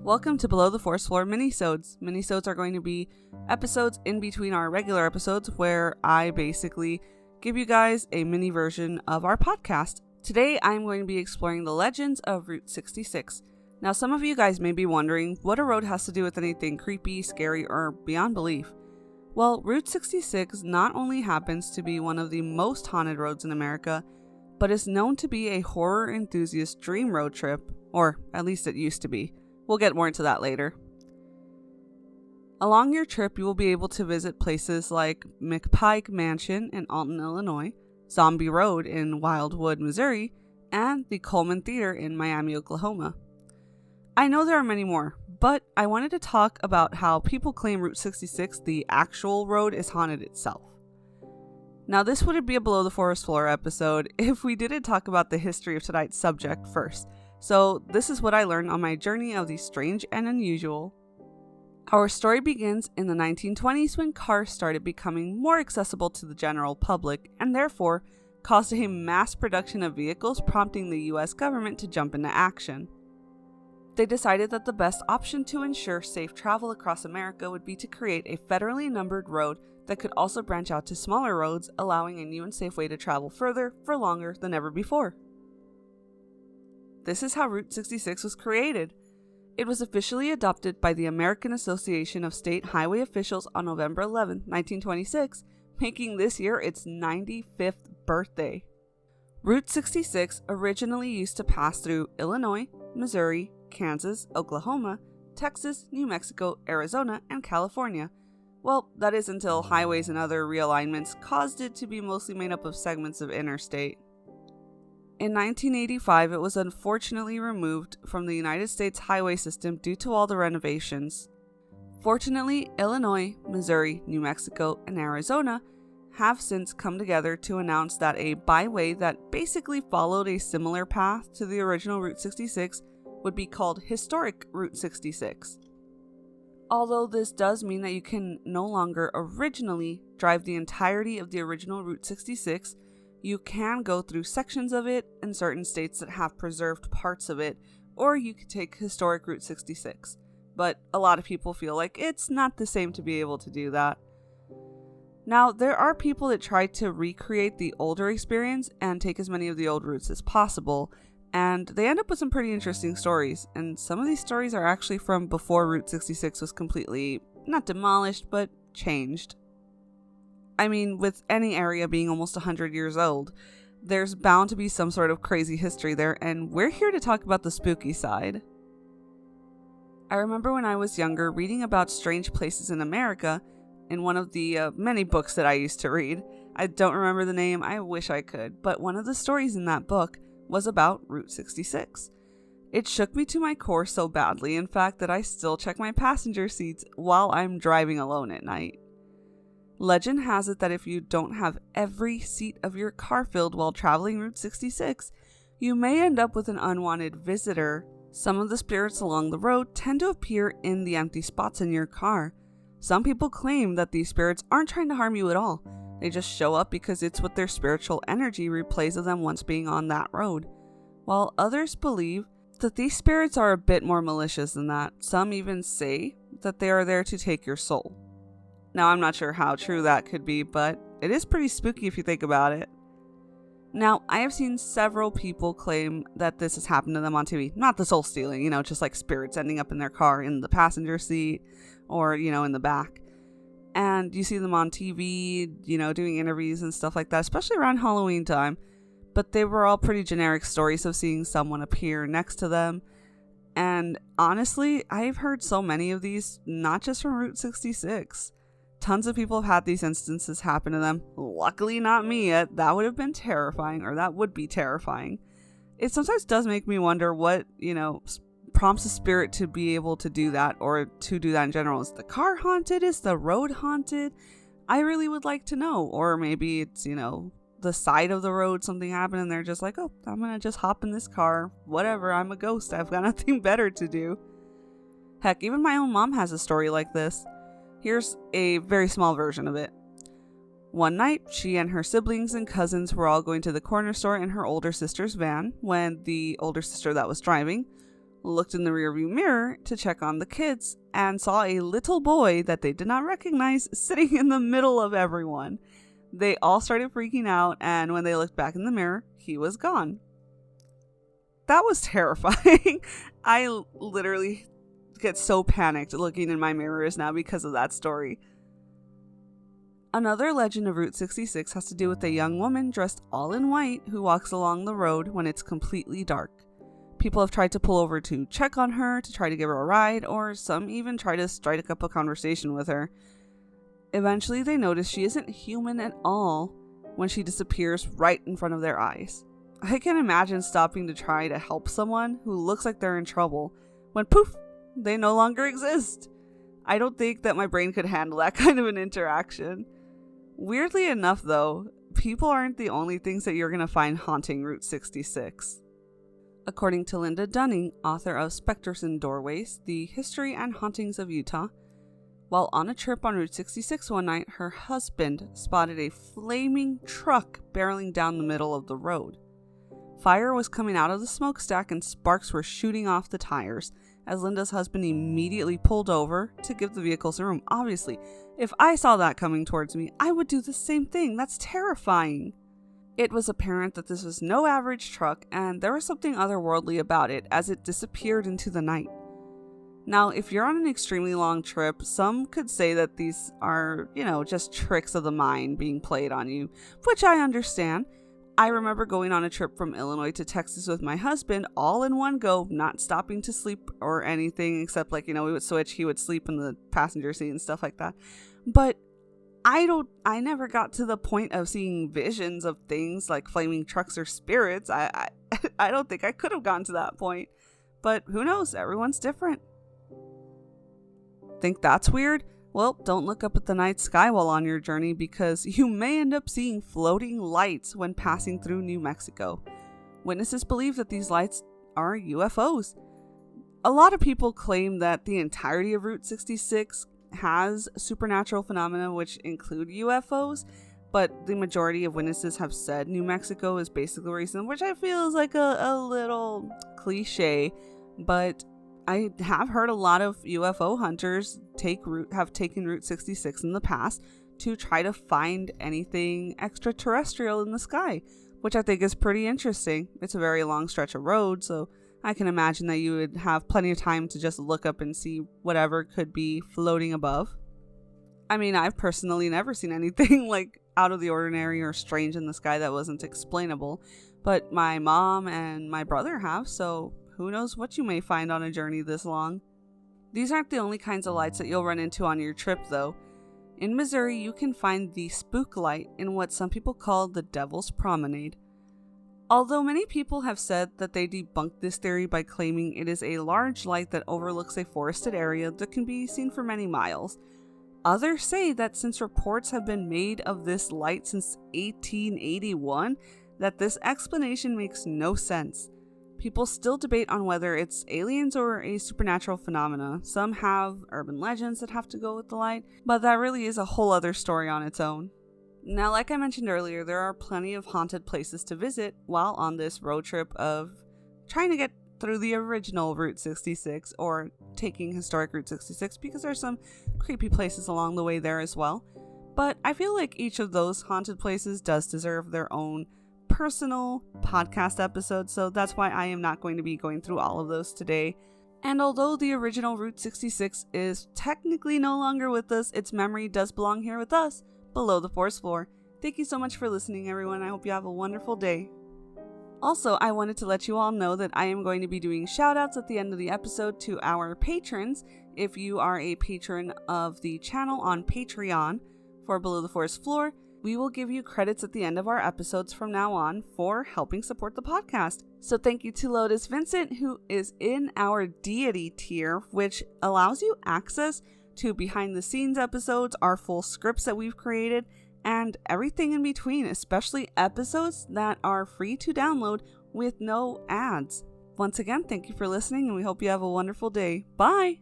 Welcome to Below the Forest Floor Minisodes. Minisodes are going to be episodes in between our regular episodes where I basically give you guys a mini version of our podcast. Today I'm going to be exploring the legends of Route 66. Now some of you guys may be wondering what a road has to do with anything creepy, scary, or beyond belief. Well, Route 66 not only happens to be one of the most haunted roads in America, but is known to be a horror enthusiast dream road trip, or at least it used to be. We'll get more into that later. Along your trip, you will be able to visit places like McPike Mansion in Alton, Illinois, Zombie Road in Wildwood, Missouri, and the Coleman Theater in Miami, Oklahoma. I know there are many more, but I wanted to talk about how people claim Route 66, the actual road, is haunted itself. Now, this wouldn't be a Below the Forest Floor episode if we didn't talk about the history of tonight's subject first. So this is what I learned on my journey of the strange and unusual. Our story begins in the 1920s when cars started becoming more accessible to the general public and therefore caused a mass production of vehicles, prompting the US government to jump into action. They decided that the best option to ensure safe travel across America would be to create a federally numbered road that could also branch out to smaller roads, allowing a new and safe way to travel further for longer than ever before. This is how Route 66 was created. It was officially adopted by the American Association of State Highway Officials on November 11, 1926, making this year its 95th birthday. Route 66 originally used to pass through Illinois, Missouri, Kansas, Oklahoma, Texas, New Mexico, Arizona, and California. Well, that is until highways and other realignments caused it to be mostly made up of segments of interstate. In 1985, it was unfortunately removed from the United States highway system due to all the renovations. Fortunately, Illinois, Missouri, New Mexico, and Arizona have since come together to announce that a byway that basically followed a similar path to the original Route 66 would be called Historic Route 66. Although this does mean that you can no longer originally drive the entirety of the original Route 66, you can go through sections of it in certain states that have preserved parts of it, or you could take Historic Route 66. But a lot of people feel like it's not the same to be able to do that. Now, there are people that try to recreate the older experience and take as many of the old routes as possible, and they end up with some pretty interesting stories, and some of these stories are actually from before Route 66 was completely, not demolished, but changed. I mean, with any area being almost 100 years old, there's bound to be some sort of crazy history there, and we're here to talk about the spooky side. I remember when I was younger reading about strange places in America in one of the many books that I used to read. I don't remember the name, I wish I could, but one of the stories in that book was about Route 66. It shook me to my core so badly, in fact, that I still check my passenger seats while I'm driving alone at night. Legend has it that if you don't have every seat of your car filled while traveling Route 66, you may end up with an unwanted visitor. Some of the spirits along the road tend to appear in the empty spots in your car. Some people claim that these spirits aren't trying to harm you at all. They just show up because it's what their spiritual energy replays of them once being on that road. While others believe that these spirits are a bit more malicious than that. Some even say that they are there to take your soul. Now, I'm not sure how true that could be, but it is pretty spooky if you think about it. Now, I have seen several people claim that this has happened to them on TV. Not the soul stealing, just like spirits ending up in their car in the passenger seat or, in the back. And you see them on TV, doing interviews and stuff like that, especially around Halloween time. But they were all pretty generic stories of seeing someone appear next to them. And honestly, I've heard so many of these, not just from Route 66. Tons of people have had these instances happen to them. Luckily not me yet. That would have been terrifying, or that would be terrifying. It sometimes does make me wonder what, prompts a spirit to be able to do that, or to do that in general. Is the car haunted? Is the road haunted? I really would like to know. Or maybe it's, the side of the road, something happened and they're just like, oh, I'm gonna just hop in this car. Whatever, I'm a ghost. I've got nothing better to do. Heck, even my own mom has a story like this. Here's a very small version of it. One night, she and her siblings and cousins were all going to the corner store in her older sister's van when the older sister that was driving looked in the rearview mirror to check on the kids and saw a little boy that they did not recognize sitting in the middle of everyone. They all started freaking out, and when they looked back in the mirror, he was gone. That was terrifying. I literally get so panicked looking in my mirrors now because of that story. Another legend of Route 66 has to do with a young woman dressed all in white who walks along the road when it's completely dark. People have tried to pull over to check on her, to try to give her a ride, or some even try to strike up a conversation with her. Eventually, they notice she isn't human at all when she disappears right in front of their eyes. I can imagine stopping to try to help someone who looks like they're in trouble when poof, they no longer exist. I don't think that my brain could handle that kind of an interaction. Weirdly enough, though, people aren't the only things that you're going to find haunting Route 66. According to Linda Dunning, author of Specters in Doorways, The History and Hauntings of Utah, while on a trip on Route 66 one night, her husband spotted a flaming truck barreling down the middle of the road. Fire was coming out of the smokestack and sparks were shooting off the tires, as Linda's husband immediately pulled over to give the vehicle some room. Obviously, if I saw that coming towards me, I would do the same thing. That's terrifying. It was apparent that this was no average truck, and there was something otherworldly about it as it disappeared into the night. Now, if you're on an extremely long trip, some could say that these are, just tricks of the mind being played on you, which I understand. I remember going on a trip from Illinois to Texas with my husband all in one go, not stopping to sleep or anything except we would switch. He would sleep in the passenger seat and stuff like that. But I never got to the point of seeing visions of things like flaming trucks or spirits. I don't think I could have gotten to that point. But who knows? Everyone's different. Think that's weird? Well, don't look up at the night sky while on your journey because you may end up seeing floating lights when passing through New Mexico. Witnesses believe that these lights are UFOs. A lot of people claim that the entirety of Route 66 has supernatural phenomena which include UFOs, but the majority of witnesses have said New Mexico is basically the reason, which I feel is like a little cliche, but I have heard a lot of UFO hunters have taken Route 66 in the past to try to find anything extraterrestrial in the sky, which I think is pretty interesting. It's a very long stretch of road, so I can imagine that you would have plenty of time to just look up and see whatever could be floating above. I mean, I've personally never seen anything out of the ordinary or strange in the sky that wasn't explainable, but my mom and my brother have, so who knows what you may find on a journey this long. These aren't the only kinds of lights that you'll run into on your trip, though. In Missouri, you can find the spook light in what some people call the Devil's Promenade. Although many people have said that they debunked this theory by claiming it is a large light that overlooks a forested area that can be seen for many miles, others say that since reports have been made of this light since 1881, that this explanation makes no sense. People still debate on whether it's aliens or a supernatural phenomena. Some have urban legends that have to go with the light, but that really is a whole other story on its own. Now, like I mentioned earlier, there are plenty of haunted places to visit while on this road trip of trying to get through the original Route 66 or taking historic Route 66 because there's some creepy places along the way there as well. But I feel like each of those haunted places does deserve their own personal podcast episode, so that's why I am not going to be going through all of those today. And although the original Route 66 is technically no longer with us, its memory does belong here with us, below the forest floor. Thank you so much for listening, everyone. I hope you have a wonderful day. Also, I wanted to let you all know that I am going to be doing shoutouts at the end of the episode to our patrons. If you are a patron of the channel on Patreon for Below the Forest Floor, we will give you credits at the end of our episodes from now on for helping support the podcast. So thank you to Lotus Vincent, who is in our deity tier, which allows you access to behind the scenes episodes, our full scripts that we've created, and everything in between, especially episodes that are free to download with no ads. Once again, thank you for listening, and we hope you have a wonderful day. Bye!